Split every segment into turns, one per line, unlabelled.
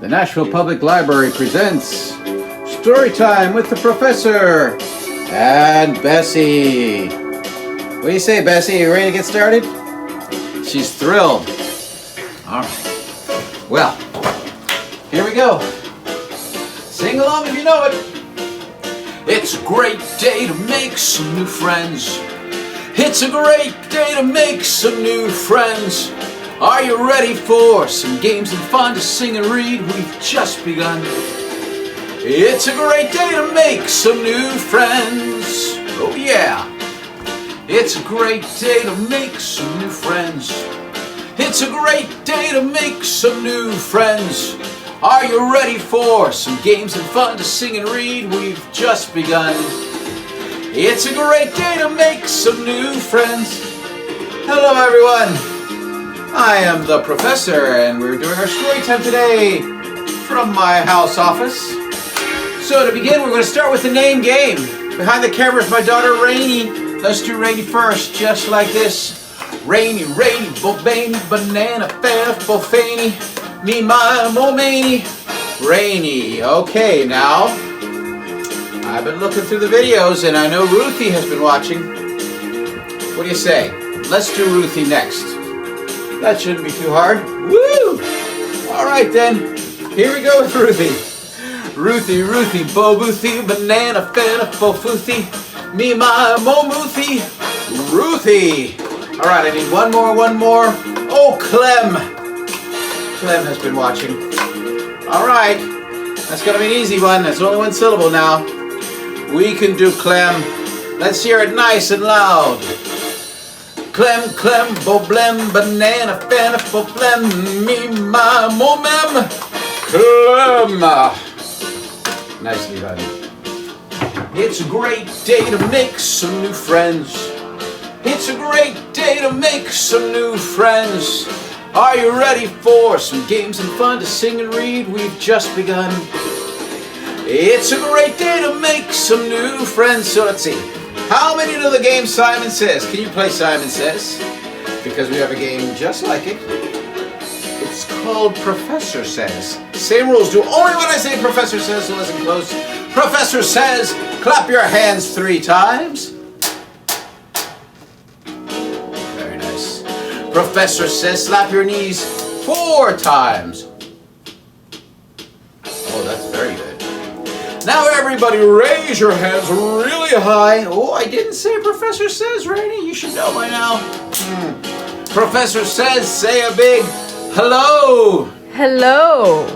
The Nashville Public Library presents Storytime with the Professor and Bessie. What do you say, Bessie? You ready to get started? She's thrilled. All right. Well, here we go. Sing along if you know it. It's a great day to make some new friends. It's a great day to make some new friends. Are you ready for some games and fun to sing and read? We've just begun. It's a great day to make some new friends. Oh yeah. It's a great day to make some new friends. It's a great day to make some new friends. Are you ready for some games and fun to sing and read? We've just begun. It's a great day to make some new friends. Hello everyone. I am the Professor and we're doing our story time today from my house office. So to begin, we're going to start with the name game. Behind the camera is my daughter Rainy. Let's do Rainy first, just like this. Rainy, rainy, bobany, banana, fair, bofany, me, my, momany, Rainy. Okay, now, I've been looking through the videos and I know Ruthie has been watching. What do you say? Let's do Ruthie next. That shouldn't be too hard. Woo! All right then, here we go with Ruthie. Ruthie, Ruthie, bobuthi, banana, fena, fofuthi, me, my, momuthi, Ruthie. All right, I need one more. Oh, Clem. Clem has been watching. All right, that's gonna be an easy one. That's only one syllable now. We can do Clem. Let's hear it nice and loud. Clem, Clem, boblem, banana, fena, foblem, me, my, momem, Clem. Nicely done. It's a great day to make some new friends. It's a great day to make some new friends. Are you ready for some games and fun to sing and read? We've just begun. It's a great day to make some new friends. So let's see. How many know the game Simon Says? Can you play Simon Says? Because we have a game just like it. It's called Professor Says. Same rules. Do only when I say Professor Says, so listen close. Professor Says, clap your hands 3 times. Very nice. Professor Says, slap your knees 4 times. Oh, that's very good. Now everybody raise your hands really high. Oh, I didn't say Professor Says, Rainy. You should know by now. Professor Says, say a big hello.
Hello.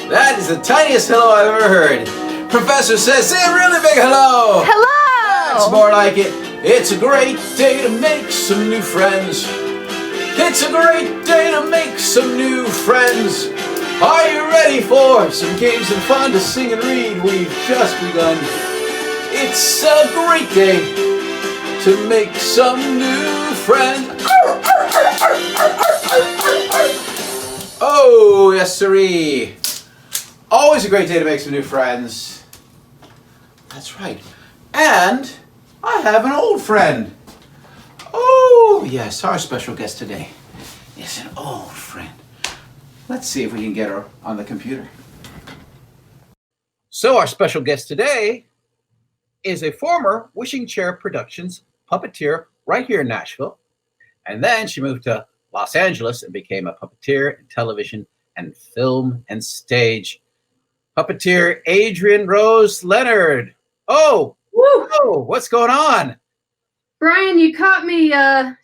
That is the tiniest hello I've ever heard. Professor Says, say a really big hello.
Hello.
That's more like it. It's a great day to make some new friends. It's a great day to make some new friends. Are you ready for some games and fun to sing and read? We've just begun. It's a great day to make some new friends. Oh, yes, sirree. Always a great day to make some new friends. That's right. And I have an old friend. Oh, yes, our special guest today is an old friend. Let's see if we can get her on the computer. So our special guest today is a former Wishing Chair Productions puppeteer right here in Nashville. And then she moved to Los Angeles and became a puppeteer in television and film and stage. Puppeteer Adrian Rose Leonard. Oh,
Woo.
whoa, what's going on?
Brian, you caught me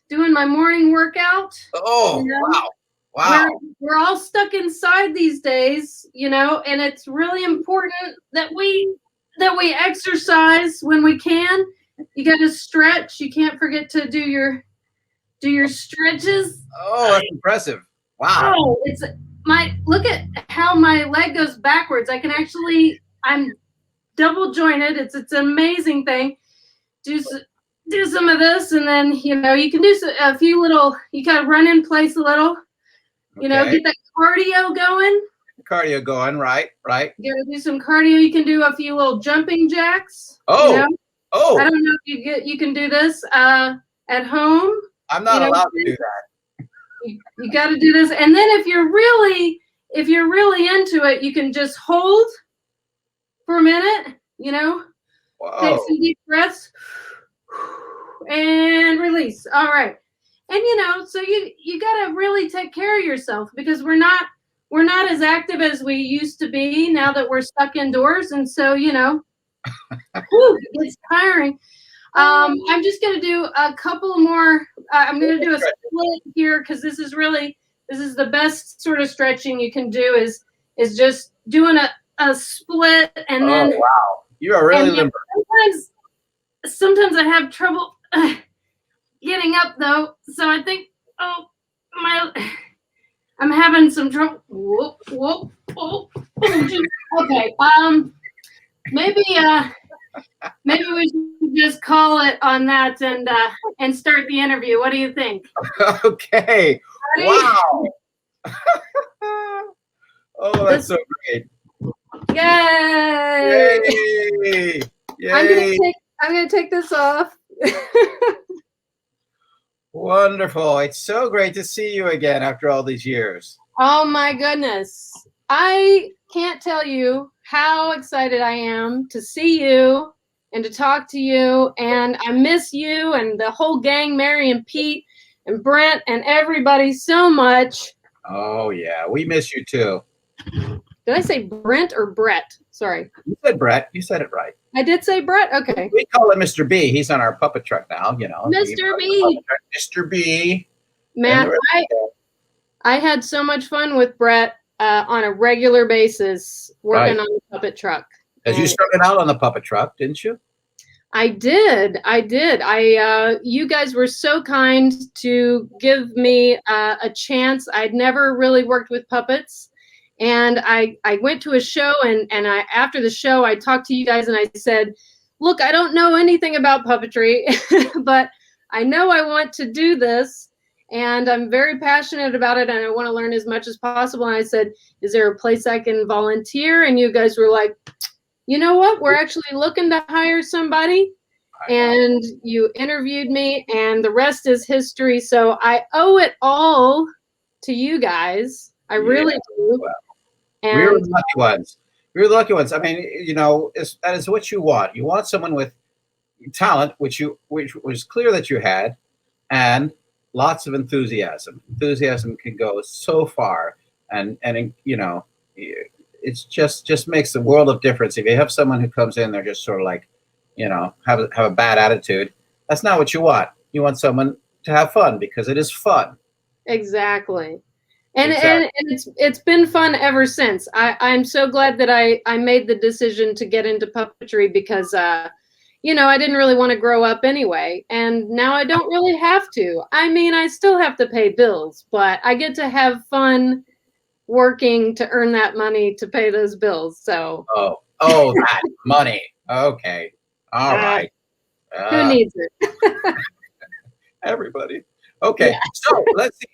doing my morning workout.
Oh,
You know?
wow. Wow.
We're all stuck inside these days, and it's really important that we exercise when we can. You got to stretch. You can't forget to do your stretches.
Oh, that's impressive. Wow.
Oh, look at how my leg goes backwards. I'm double jointed. It's an amazing thing. Do some of this, and then you can do a few little. You got to run in place a little. Get that cardio going.
Cardio going, right.
You gotta do some cardio. You can do a few little jumping jacks.
Oh.
I don't know if you can do this at home.
I'm not allowed to do that.
You got to do this. And then if you're really if you're really into it, you can just hold for a minute, you know, take some deep breaths and release. All right. And you know, so you got to really take care of yourself, because we're not as active as we used to be now that we're stuck indoors. And so, you know, it's tiring. I'm just going to do a couple more. I'm going to do a split here, because this is the best sort of stretching you can do is just doing a split. And then,
oh, wow. You are really limber.
Sometimes I have trouble getting up though. So I think, I'm having some trouble. Whoop, whoop, whoop. Okay. Maybe we should just call it on that and start the interview. What do you think?
Okay. Ready? Wow. Oh, that's so great.
Yay!
Yay! Yay!
I'm gonna take this off.
Wonderful. It's so great to see you again after all these years.
Oh my goodness. I can't tell you how excited I am to see you and to talk to you. And I miss you and the whole gang, Mary and Pete and Brent and everybody so much.
Oh, yeah. We miss you too.
Did I say Brent or Brett? Sorry.
You said Brett. You said it right.
I did say Brett? Okay.
We call him Mr. B. He's on our puppet truck now, you know.
Mr. B.
Mr. B.
Man, I had so much fun with Brett on a regular basis working on the puppet truck.
Because you started out on the puppet truck, didn't you?
I did. You guys were so kind to give me a chance. I'd never really worked with puppets. And I went to a show, and after the show, I talked to you guys and I said, look, I don't know anything about puppetry, but I know I want to do this, and I'm very passionate about it, and I want to learn as much as possible. And I said, is there a place I can volunteer? And you guys were like, you know what? We're actually looking to hire somebody. And you interviewed me, and the rest is history. So I owe it all to you guys. I really do.
Wow. And we were the lucky ones. We were the lucky ones. I mean, you know, that is what you want. You want someone with talent, which was clear that you had, and lots of enthusiasm. Enthusiasm can go so far, and you know, it's just makes the world of difference. If you have someone who comes in, they're just sort of like, you know, have a bad attitude. That's not what you want. You want someone to have fun, because it is fun.
Exactly. And it's been fun ever since. I'm so glad that I made the decision to get into puppetry, because you know, I didn't really want to grow up anyway, and now I don't really have to. I mean, I still have to pay bills, but I get to have fun working to earn that money to pay those bills. So
that money. Okay. All right.
Who needs it?
Everybody. Okay. Yeah. So let's see.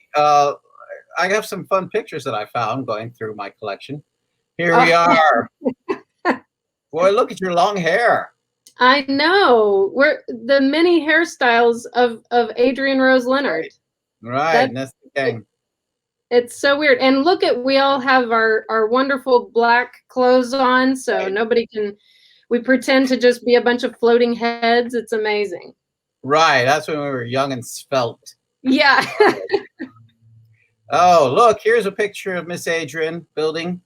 I have some fun pictures that I found going through my collection. Here we are. Boy, look at your long hair.
I know. We're the many hairstyles of Adrian Rose Leonard.
Right. That's the thing.
It's so weird. And look we all have our wonderful black clothes on, so nobody can, we pretend to just be a bunch of floating heads. It's amazing.
Right. That's when we were young and svelte.
Yeah.
Oh, look, here's a picture of Miss Adrian building.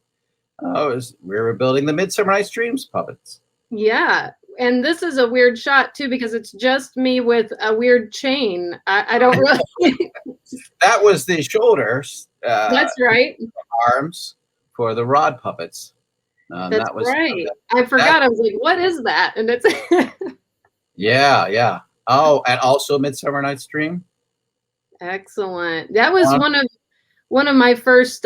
We were building the Midsummer Night's Dreams puppets.
Yeah. And this is a weird shot too, because it's just me with a weird chain. I don't really.
That was the shoulders.
That's right.
Arms for the rod puppets.
That's right. I forgot. I was like, what is that? And it's.
Yeah. Oh, and also Midsummer Night's Dream.
Excellent. That was one of my first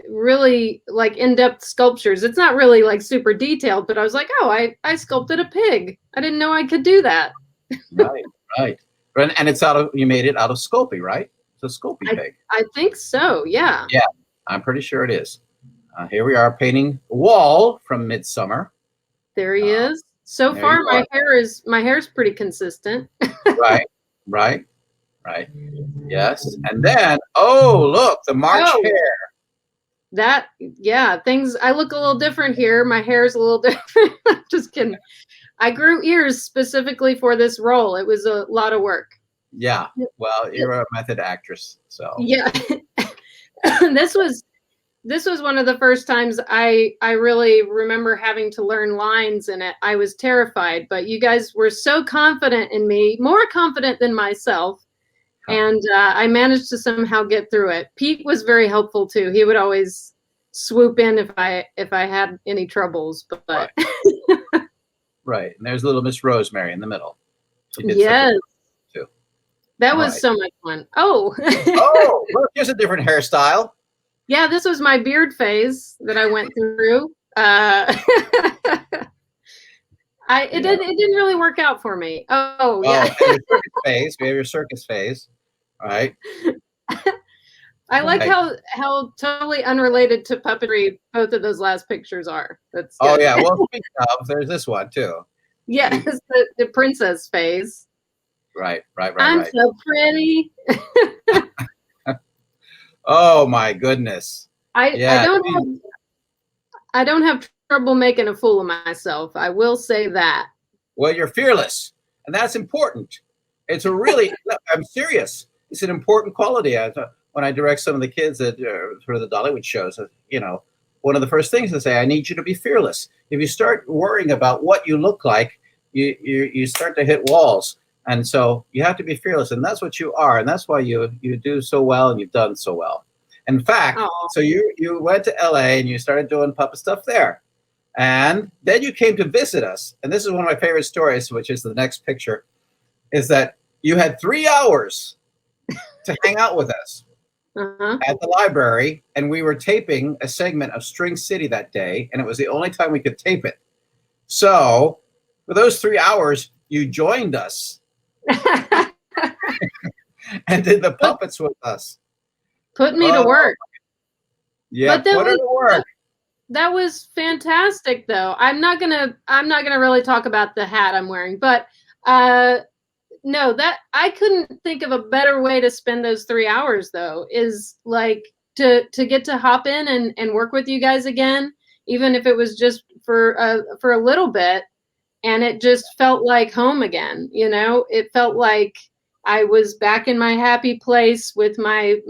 really like in-depth sculptures. It's not really like super detailed, but I was like, oh, I sculpted a pig. I didn't know I could do that.
Right. And it's you made it out of Sculpey, right? It's a Sculpey pig.
I think so, yeah.
Yeah, I'm pretty sure it is. Here we are painting the wall from Midsummer.
There he is. So far, my hair's pretty consistent.
Right. Yes. And then, oh, look, the March hare.
things, I look a little different here. My hair's a little different. I'm just kidding. I grew ears specifically for this role. It was a lot of work.
Yeah. Well, you're a method actress, so.
Yeah. This was one of the first times I really remember having to learn lines in it. I was terrified, but you guys were so confident in me, more confident than myself. And I managed to somehow get through it. Pete was very helpful too. He would always swoop in if I had any troubles. But
right. Right. And there's little Miss Rosemary in the middle.
She did yes,
too.
That was so much fun. Oh.
Oh, look, here's a different hairstyle.
Yeah, this was my beard phase that I went through. It didn't really work out for me. Oh yeah.
Your circus phase. We have your circus phase. All right.
I like how totally unrelated to puppetry both of those last pictures are. That's good.
Oh yeah. Well, speaking of, there's this one too.
Yes, the princess phase.
Right.
I'm so pretty.
Oh my goodness.
I don't have trouble making a fool of myself. I will say that.
Well, you're fearless, and that's important. It's a really, I'm serious. It's an important quality. When I direct some of the kids at for the Dollywood shows, one of the first things to say, I need you to be fearless. If you start worrying about what you look like, you start to hit walls. And so you have to be fearless, and that's what you are, and that's why you do so well, and you've done so well. In fact, so you went to LA and you started doing puppet stuff there, and then you came to visit us. And this is one of my favorite stories, which is the next picture, is that you had 3 hours to hang out with us at the library, and we were taping a segment of String City that day, and it was the only time we could tape it. So for those 3 hours, you joined us. And did the puppets with us.
Put me to work.
Yeah, put her to work.
That was fantastic, though. I'm not gonna really talk about the hat I'm wearing, but no, that I couldn't think of a better way to spend those 3 hours. Though is like to get to hop in and work with you guys again, even if it was just for a little bit. And it just felt like home again. It felt like I was back in my happy place with my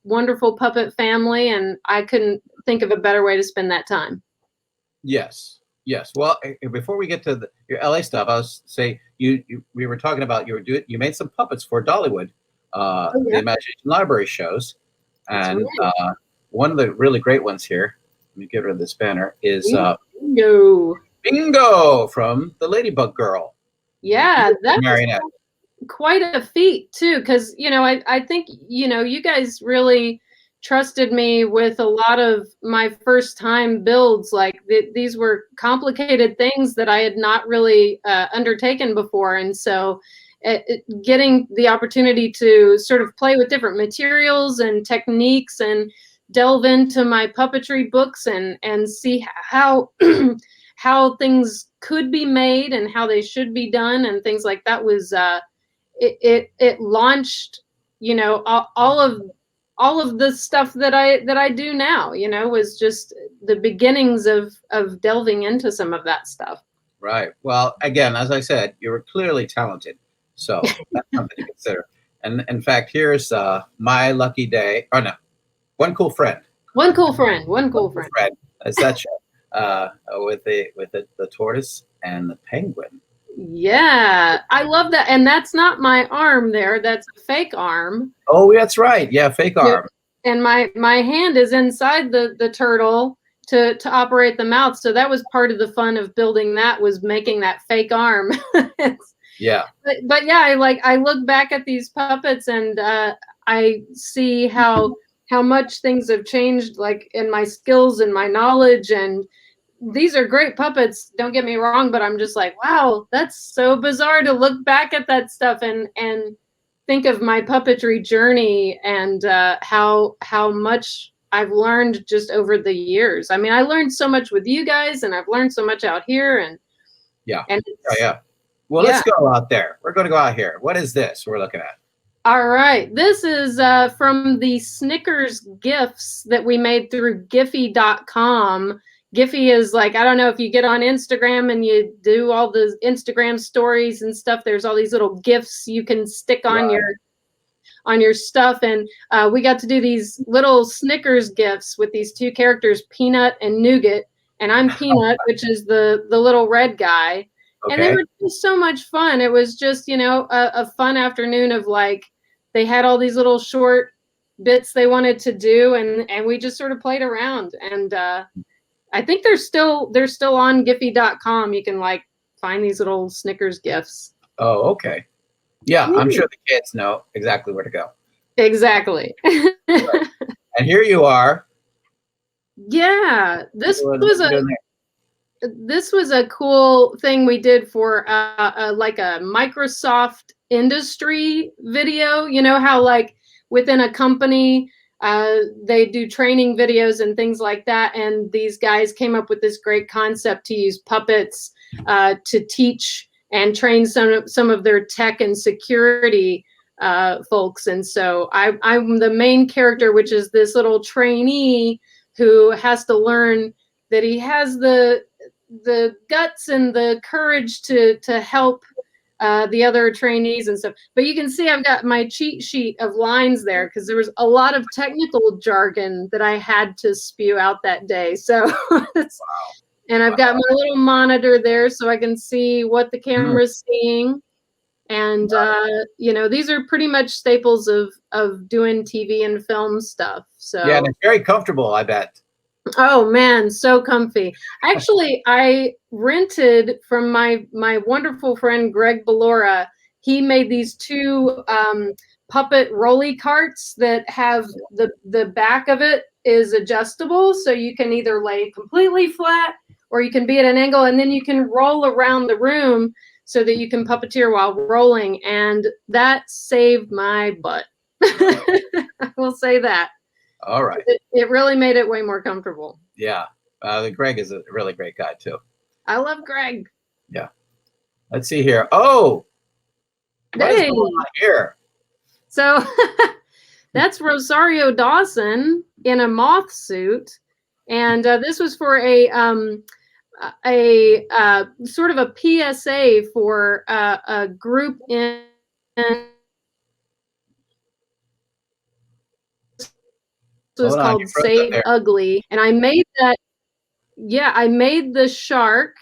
wonderful puppet family, and I couldn't think of a better way to spend that time. Yes.
Well, before we get to your LA stuff, I was say we were talking about you made some puppets for Dollywood, the Imagination Library shows, and one of the really great ones here. Let me get rid of this banner. Is Bingo from the Ladybug Girl.
Yeah, that's quite a feat too, because I think you guys really trusted me with a lot of my first time builds. Like these were complicated things that I had not really undertaken before, and so getting the opportunity to sort of play with different materials and techniques and delve into my puppetry books and see how how things could be made and how they should be done and things like that was it launched all of the stuff that I do now was just the beginnings of delving into some of that stuff.
Right. Well, again, as I said, you were clearly talented, so that's something to consider. And in fact, here's my lucky day. Oh no, one cool friend. That's that show. With the tortoise and the penguin.
Yeah, I love that. And that's not my arm there. That's a fake arm.
Oh, that's right. Yeah, fake arm.
And my hand is inside the turtle to operate the mouth. So that was part of the fun of building that, was making that fake arm.
Yeah.
But yeah, I look back at these puppets and I see how much things have changed, like in my skills and my knowledge. And these are great puppets, don't get me wrong, but I'm just like, wow, that's so bizarre to look back at that stuff and think of my puppetry journey and how much I've learned just over the years. I mean, I learned so much with you guys, and I've learned so much out here. And
yeah. Well, let's go out there. We're going to go out here. What is this we're looking at?
All right. This is from the Snickers gifts that we made through Giphy.com. Giphy is like, I don't know if you get on Instagram and you do all the Instagram stories and stuff. There's all these little gifts you can stick on your stuff, and we got to do these little Snickers gifts with these two characters, Peanut and Nougat, and I'm Peanut, which is the little red guy. Okay. And they were just so much fun. It was just, you know, a fun afternoon of like, they had all these little short bits they wanted to do, and we just sort of played around. And I think they're still on Giphy.com. You can like find these little Snickers gifts.
Oh, okay. Yeah, I'm sure the kids know exactly where to go.
Exactly.
Right. And here you are.
Yeah, this was a cool thing we did for like a Microsoft industry video. You know how like within a company they do training videos and things like that, and these guys came up with this great concept to use puppets to teach and train some of their tech and security folks. And so I'm the main character, which is this little trainee who has to learn that he has the guts and the courage to help the other trainees and stuff. But you can see I've got my cheat sheet of lines there because there was a lot of technical jargon that I had to spew out that day. So it's, and I've got my little monitor there so I can see what the camera's seeing. And, you know, these are pretty much staples of doing TV and film stuff. So
yeah, and it's very comfortable, I bet.
Oh man, so comfy. Actually, I rented from my wonderful friend Greg Ballora. He made these two puppet rolly carts that have the back of it is adjustable, so you can either lay completely flat or you can be at an angle, and then you can roll around the room so that you can puppeteer while rolling, and that saved my butt. I will say that.
All right.
It really made it way more comfortable.
Yeah. Greg is a really great guy, too.
I love Greg.
Yeah. Let's see here. Oh, what is going on here? So
that's Rosario Dawson in a moth suit. And this was for a sort of a PSA for a group in was called Save Ugly, and I made that. Yeah, I made the shark,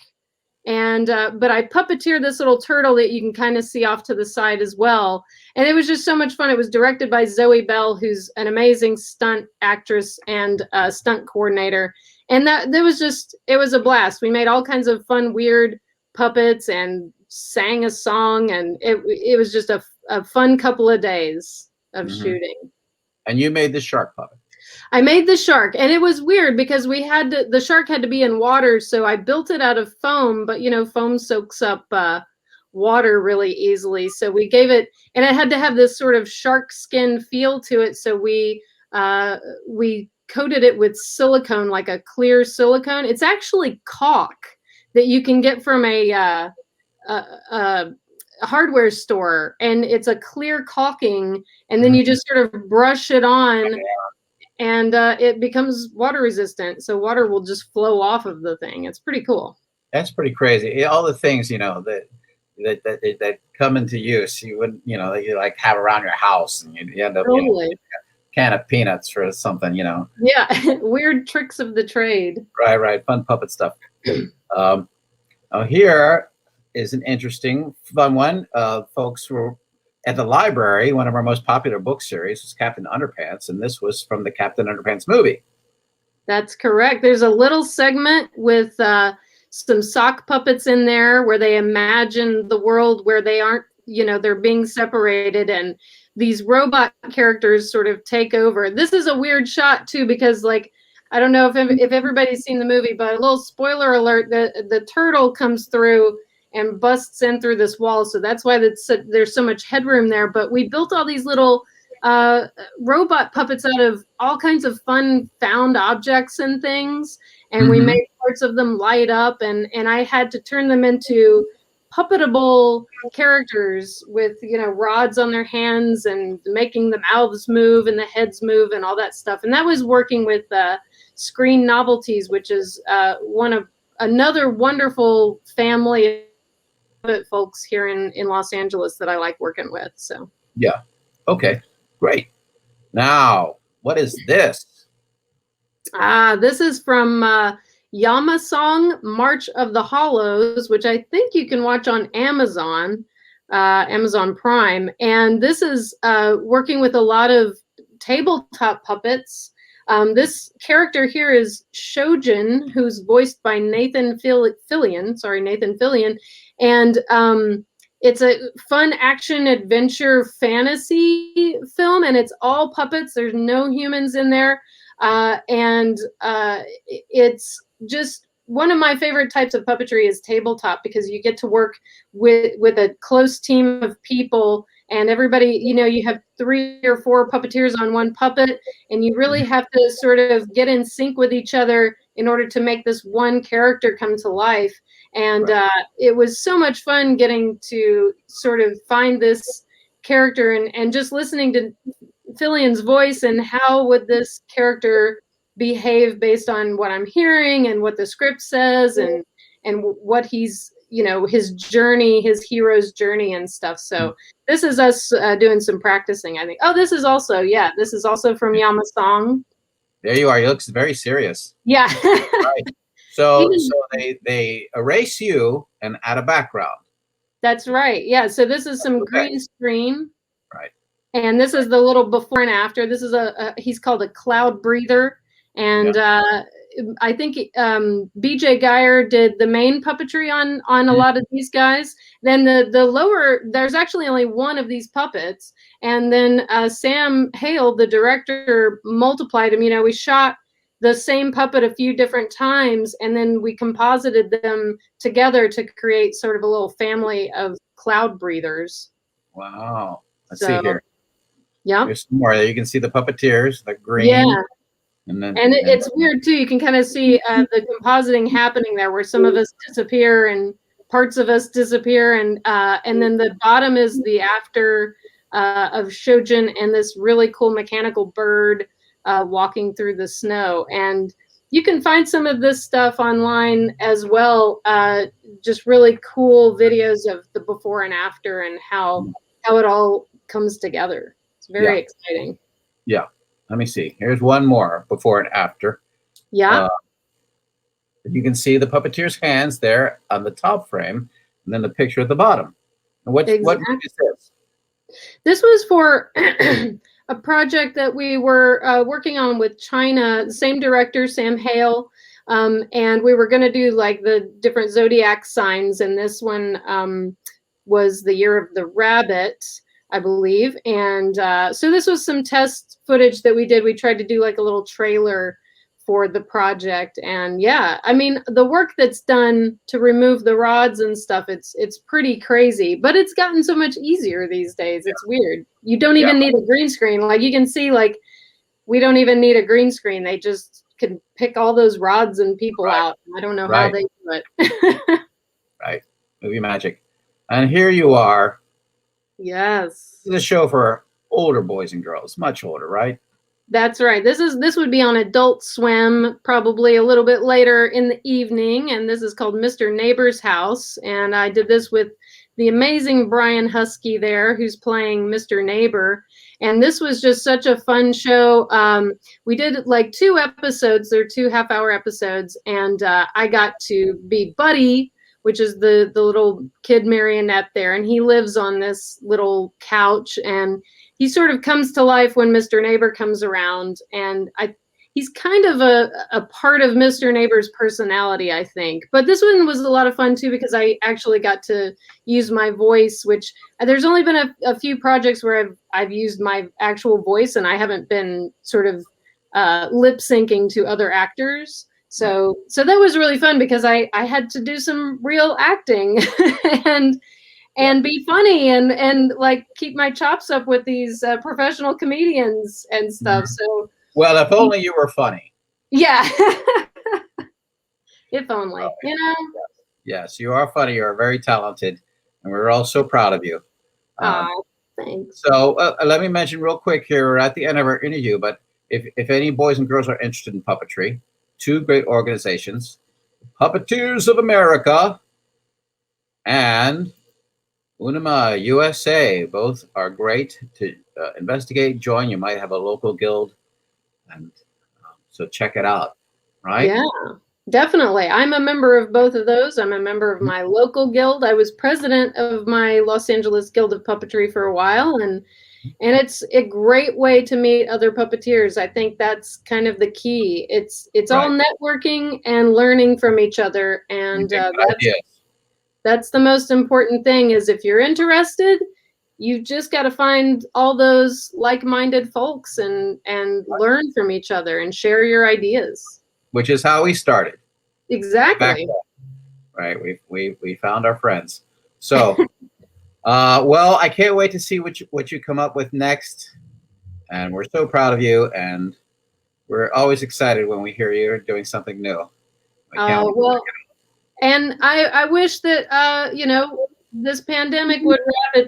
and but I puppeteered this little turtle that you can kind of see off to the side as well. And it was just so much fun. It was directed by Zoe Bell, who's an amazing stunt actress and stunt coordinator. And that was just, it was a blast. We made all kinds of fun, weird puppets and sang a song, and it was just a fun couple of days of shooting.
And you made the shark puppet.
I made the shark, and it was weird because the shark had to be in water, so I built it out of foam, but you know, foam soaks up water really easily. So we gave it, and it had to have this sort of shark skin feel to it. So we coated it with silicone, like a clear silicone. It's actually caulk that you can get from a hardware store, and it's a clear caulking, and then you just sort of brush it on. And it becomes water resistant, so water will just flow off of the thing. It's pretty cool.
That's pretty crazy. All the things, you know, that come into use, you wouldn't, you know, you like have around your house, and you end up
totally.
You know, a can of peanuts or something, you know.
Yeah, weird tricks of the trade.
Right. Fun puppet stuff. Here is an interesting, fun one. Folks were at the library. One of our most popular book series was Captain Underpants, and this was from the Captain Underpants movie.
That's correct. There's a little segment with some sock puppets in there where they imagine the world where they aren't, you know, they're being separated, and these robot characters sort of take over. This is a weird shot too, because like, I don't know if everybody's seen the movie, but a little spoiler alert, the turtle comes through and busts in through this wall. So that's why there's so much headroom there. But we built all these little robot puppets out of all kinds of fun found objects and things. And we made parts of them light up, and I had to turn them into puppetable characters with, you know, rods on their hands and making the mouths move and the heads move and all that stuff. And that was working with Screen Novelties, which is another wonderful family of folks here in Los Angeles that I like working with. So
yeah. Okay, great. Now, what is this?
This is from Yama Song, March of the Hollows, which I think you can watch on Amazon, Amazon Prime. And this is working with a lot of tabletop puppets. This character here is Shojin, who's voiced by Nathan Fillion. And it's a fun action adventure fantasy film, and it's all puppets. There's no humans in there. It's just one of my favorite types of puppetry is tabletop, because you get to work with a close team of people, and everybody, you know, you have 3 or 4 puppeteers on one puppet, and you really have to sort of get in sync with each other in order to make this one character come to life. And it was so much fun getting to sort of find this character and just listening to Fillion's voice and how would this character behave based on what I'm hearing and what the script says and what he's, you know, his journey, his hero's journey and stuff. So this is us doing some practicing, I think. Oh, this is also from Yama Song.
There you are. You look very serious.
Yeah.
Right. So they erase you and add a background.
That's right. Yeah. So this is some green screen.
Right.
And this is the little before and after. This is he's called a cloud breather. And I think BJ Geyer did the main puppetry on a lot of these guys. Then the lower, there's actually only one of these puppets. And then Sam Hale, the director, multiplied them. You know, we shot the same puppet a few different times, and then we composited them together to create sort of a little family of cloud breathers.
Wow. Let's see here.
Yeah.
There's some more there. You can see the puppeteers, the green.
Yeah.
And
it's weird too. You can kind of see the compositing happening there, where some of us disappear and parts of us disappear, and then the bottom is the after of Shojin and this really cool mechanical bird walking through the snow. And you can find some of this stuff online as well. Just really cool videos of the before and after and how it all comes together. It's very exciting.
Yeah. Let me see. Here's one more before and after.
Yeah.
You can see the puppeteer's hands there on the top frame, and then the picture at the bottom. And what is this?
This was for a project that we were working on with China. Same director, Sam Hale, and we were going to do like the different zodiac signs. And this one was the year of the rabbit, I believe. And so this was some test footage that we did. We tried to do like a little trailer for the project. And yeah, I mean, the work that's done to remove the rods and stuff, it's pretty crazy, but it's gotten so much easier these days. It's weird. You don't even need a green screen. Like you can see, like, we don't even need a green screen. They just can pick all those rods and people out. I don't know how they do it.
Right. Movie magic. And here you are.
Yes.
This is a show for older boys and girls, much older, right?
That's right. This would be on Adult Swim, probably a little bit later in the evening. And this is called Mr. Neighbor's House. And I did this with the amazing Brian Husky there, who's playing Mr. Neighbor. And this was just such a fun show. We did like 2 episodes. They're 2 half-hour episodes. And I got to be Buddy, which is the little kid marionette there. And he lives on this little couch, and he sort of comes to life when Mr. Neighbor comes around. And he's kind of a part of Mr. Neighbor's personality, I think. But this one was a lot of fun too, because I actually got to use my voice, which there's only been a few projects where I've used my actual voice, and I haven't been sort of lip syncing to other actors. So that was really fun, because I had to do some real acting and be funny and like keep my chops up with these professional comedians and stuff. So,
well, if only you were funny.
Yeah. If only, you know.
Yes, you are funny. You are very talented, and we're all so proud of you. Um,
Oh, thanks.
so let me mention real quick here, we're at the end of our interview, but if any boys and girls are interested in puppetry, two great organizations, Puppeteers of America and Unima USA, both are great to investigate, join. You might have a local guild, and so check it out, right?
Yeah, definitely. I'm a member of both of those. I'm a member of my local guild. I was president of my Los Angeles Guild of Puppetry for a while, and it's a great way to meet other puppeteers. I think that's kind of the key. It's all
Right.
networking and learning from each other, and
Good ideas.
that's the most important thing. Is if you're interested, you just got to find all those like-minded folks and learn from each other and share your ideas.
Which is how we started. Back
Exactly.
then, right? We found our friends. So, well, I can't wait to see what you come up with next, and we're so proud of you, and we're always excited when we hear you're doing something new. I can't wait.
Well, and I wish that you know, this pandemic would wrap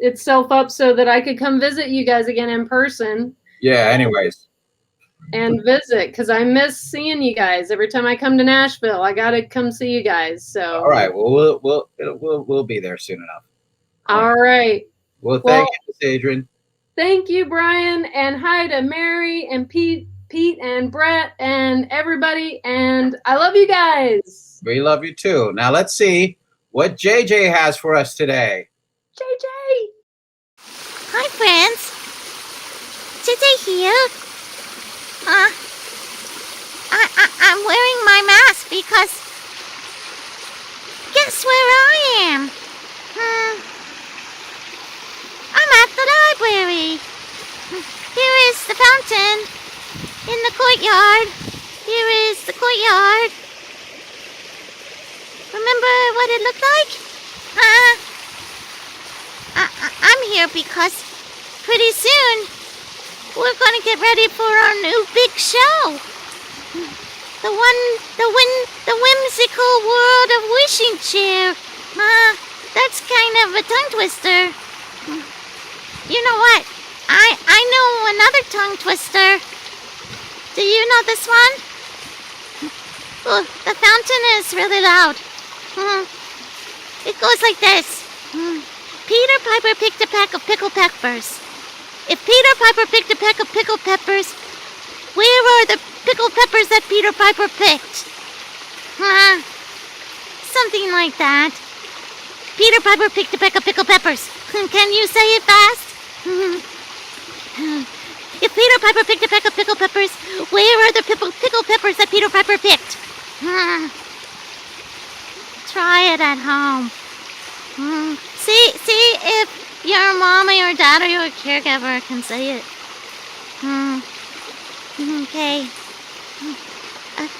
itself up so that I could come visit you guys again in person.
Yeah. Anyways.
And visit, because I miss seeing you guys. Every time I come to Nashville, I gotta come see you guys. So
All right. Well, we'll be there soon enough.
All right.
Well, thank you, Miss Adrian.
Thank you, Brian, and hi to Mary and Pete and Brett and everybody. And I love you guys.
We love you too. Now let's see what JJ has for us today.
JJ.
Hi, friends. JJ here. I'm wearing my mask because guess where I am? I'm at the library. Here is the fountain in the courtyard. Here is the courtyard. Remember what it looked like? I'm here because pretty soon we're going to get ready for our new big show. The whimsical world of wishing chair. That's kind of a tongue twister. You know what? I know another tongue twister. Do you know this one? Oh, the fountain is really loud. It goes like this. Peter Piper picked a pack of pickled peppers. If Peter Piper picked a pack of pickled peppers, where are the pickled peppers that Peter Piper picked? Something like that. Peter Piper picked a pack of pickled peppers. Can you say it fast? If Peter Piper picked a pack of pickled peppers, where are the pickled peppers that Peter Piper picked? Try it at home. See if your mommy or dad or your caregiver can say it. Okay.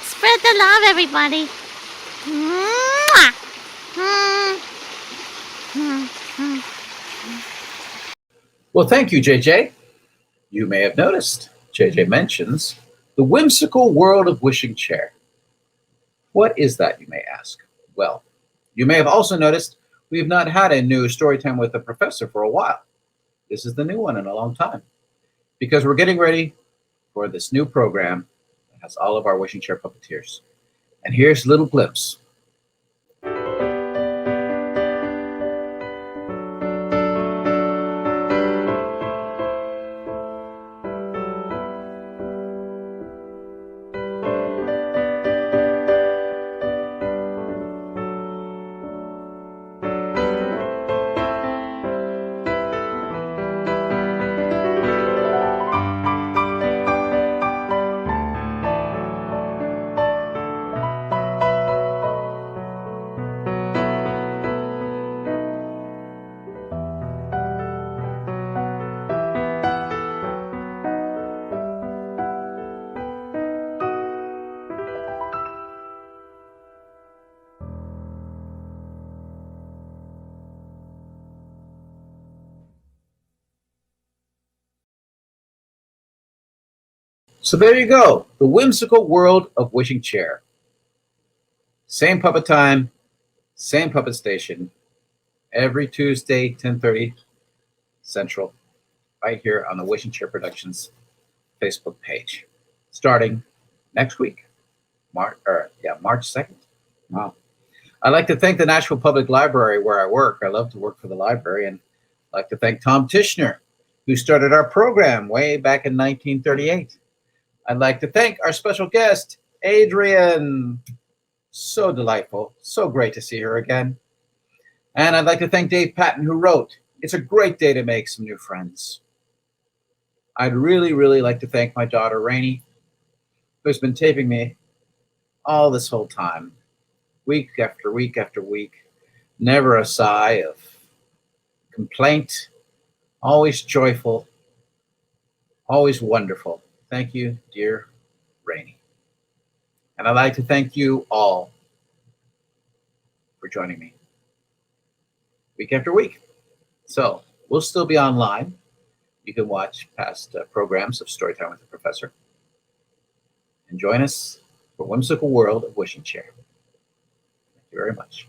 Spread the love, everybody.
Well, thank you, JJ. You may have noticed JJ mentions the whimsical world of wishing chair. What is that, you may ask? Well, you may have also noticed we have not had a new Storytime with the Professor for a while. This is the new one in a long time because we're getting ready for this new program that has all of our wishing chair puppeteers. And here's a little glimpse. So there you go, the whimsical world of wishing chair. Same puppet time, same puppet station, every Tuesday, 10:30 Central, right here on the Wishing Chair Productions Facebook page, starting next week, March 2nd. Wow. I'd like to thank the Nashville Public Library where I work. I love to work for the library, and I'd like to thank Tom Tishner, who started our program way back in 1938. I'd like to thank our special guest, Adrian. So delightful. So great to see her again. And I'd like to thank Dave Patton, who wrote, "It's a great day to make some new friends." I'd really, really like to thank my daughter, Rainey, who's been taping me all this whole time, week after week after week. Never a sigh of complaint, always joyful, always wonderful. Thank you, dear Rainey. And I'd like to thank you all for joining me week after week. So we'll still be online. You can watch past programs of Storytime with the Professor and join us for Whimsical World of Wishing Chair. Thank you very much.